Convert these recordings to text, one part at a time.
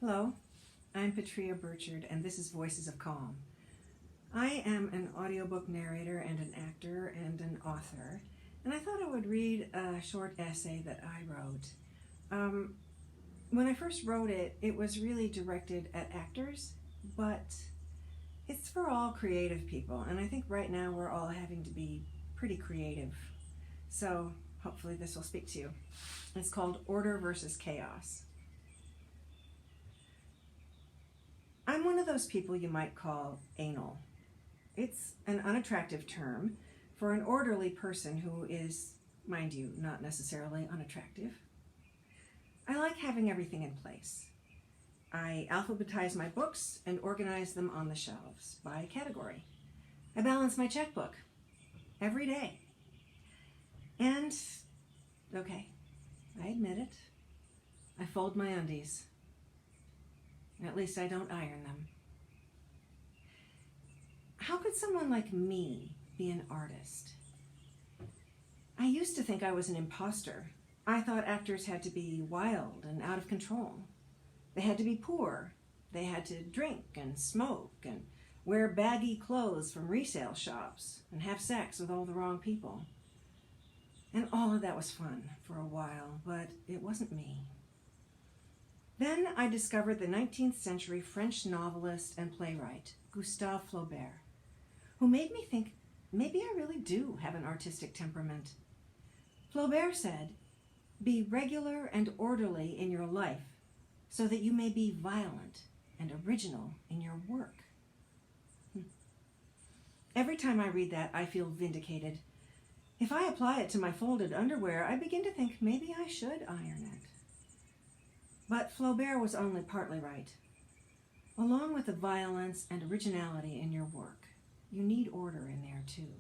Hello, I'm Petrea Burchard, and this is Voices of Calm. I am an audiobook narrator and an actor and an author, and I thought I would read a short essay that I wrote. When I first wrote it, it was really directed at actors, but it's for all creative people, and I think right now we're all having to be pretty creative. So hopefully this will speak to you. It's called Order versus Chaos. I'm one of those people you might call anal. It's an unattractive term for an orderly person who is, mind you, not necessarily unattractive. I like having everything in place. I alphabetize my books and organize them on the shelves by category. I balance my checkbook every day. And, okay, I admit it, I fold my undies. At least I don't iron them. How could someone like me be an artist? I used to think I was an imposter. I thought actors had to be wild and out of control. They had to be poor. They had to drink and smoke and wear baggy clothes from resale shops and have sex with all the wrong people. And all of that was fun for a while, but it wasn't me. Then I discovered the 19th century French novelist and playwright, Gustave Flaubert, who made me think maybe I really do have an artistic temperament. Flaubert said, "Be regular and orderly in your life so that you may be violent and original in your work." Every time I read that, I feel vindicated. If I apply it to my folded underwear, I begin to think maybe I should iron it. But Flaubert was only partly right. Along with the violence and originality in your work, you need order in there too.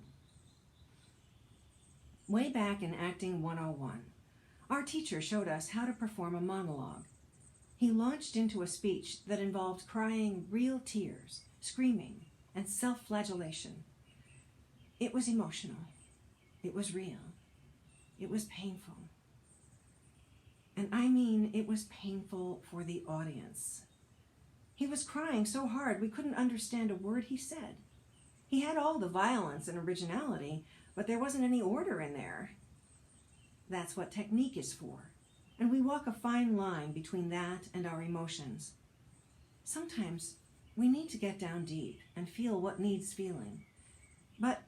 Way back in Acting 101, our teacher showed us how to perform a monologue. He launched into a speech that involved crying real tears, screaming, and self-flagellation. It was emotional. It was real. It was painful. And I mean, it was painful for the audience. He was crying so hard we couldn't understand a word he said. He had all the violence and originality, but there wasn't any order in there. That's what technique is for. And we walk a fine line between that and our emotions. Sometimes we need to get down deep and feel what needs feeling. But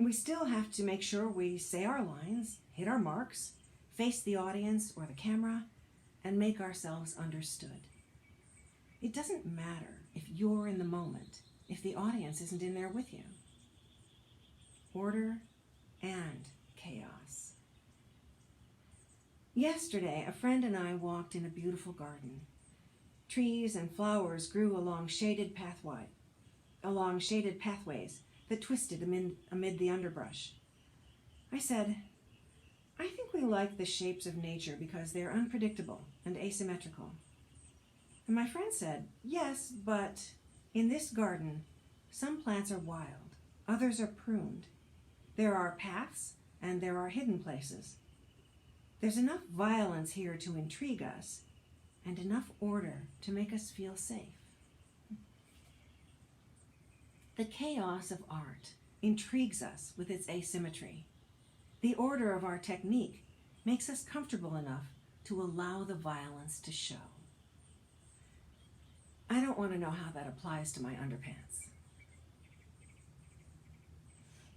we still have to make sure we say our lines, hit our marks, face the audience or the camera, and make ourselves understood. It doesn't matter if you're in the moment, if the audience isn't in there with you. Order and chaos. Yesterday, a friend and I walked in a beautiful garden. Trees and flowers grew along shaded pathways that twisted amid the underbrush. I said, "I think we like the shapes of nature because they're unpredictable and asymmetrical." And my friend said, "Yes, but in this garden, some plants are wild, others are pruned. There are paths and there are hidden places. There's enough violence here to intrigue us and enough order to make us feel safe." The chaos of art intrigues us with its asymmetry. The order of our technique makes us comfortable enough to allow the violence to show. I don't want to know how that applies to my underpants.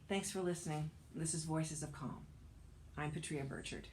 Thanks for listening. This is Voices of Calm. I'm Petrea Burchard.